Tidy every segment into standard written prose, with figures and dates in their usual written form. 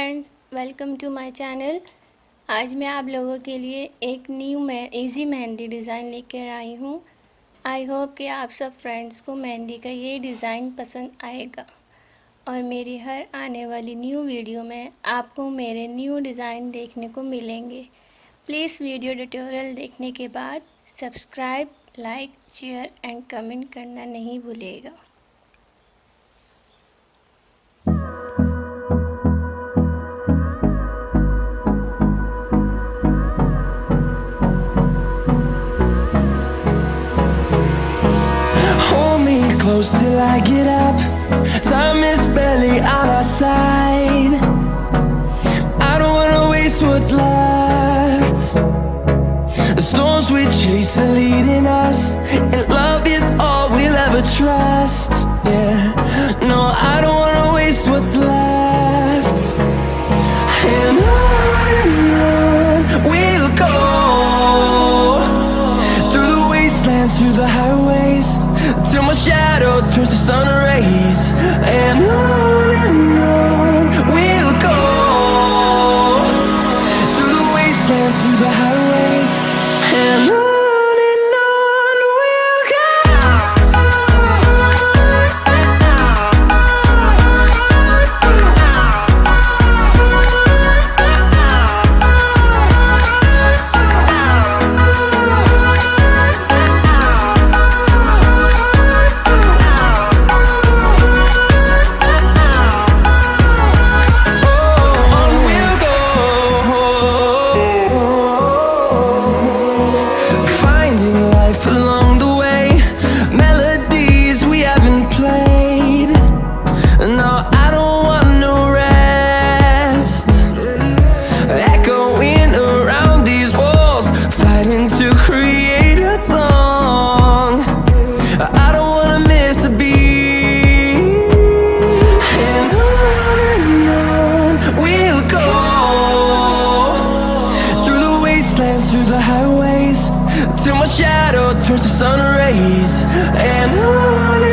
Friends, welcome to my channel. आज मैं आप लोगों के लिए एक न्यू इजी मेहंदी डिज़ाइन लेकर आई हूँ। आई होप कि आप सब फ्रेंड्स को मेहंदी का ये डिज़ाइन पसंद आएगा और मेरी हर आने वाली न्यू वीडियो में आपको मेरे न्यू डिज़ाइन देखने को मिलेंगे। प्लीज़ वीडियो ट्यूटोरियल देखने के बाद subscribe, like, share and comment करना नहीं भूलिएगा। Close till I get up. Time is barely on our side. I don't wanna waste what's left. The storms we chase are leading us, and love is all we'll ever trust. Yeah, no, I don't wanna waste what's left. And on we'll go, through the wastelands, through the highways, till my shadow turns to sun rays. And on we'll go, through the wastelands, through the highways. And on we'll go. Through the highways, till my shadow turns to sun rays. And on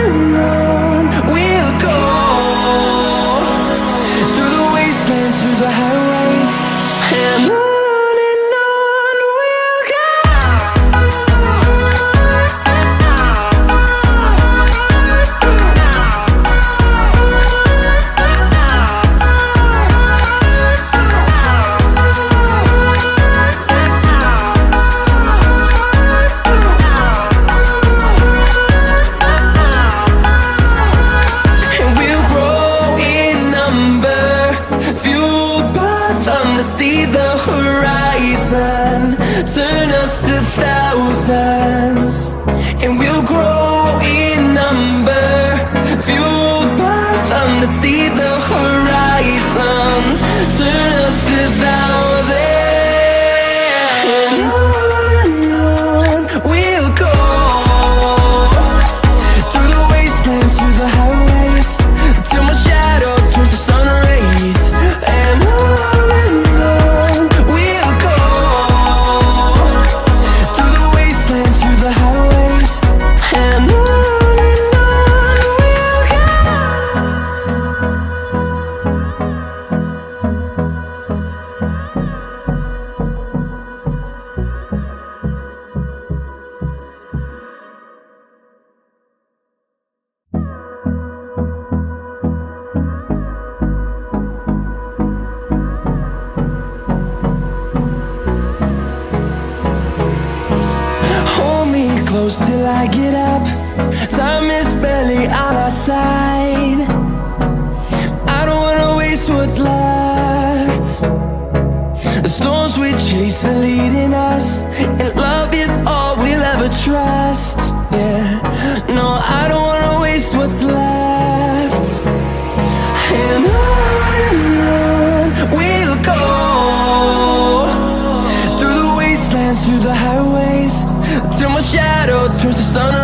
we'll go, through the wastelands, through the highways. And on we'll go. See the horizon, turn us to thousands, and we'll grow in number, fueled by them to see the horizon, turn us to thousands. And on we'll go, through the wastelands, through the highways, till my shadow turns to sun rays. And on close till I get up. Time is barely on our side. I don't wanna waste what's left. The storms we chase are leading us, and love is all we'll ever trust. Yeah, no, I don't wanna waste what's left. And on we'll go, through the wastelands, through the highways, till my shadow turns to sun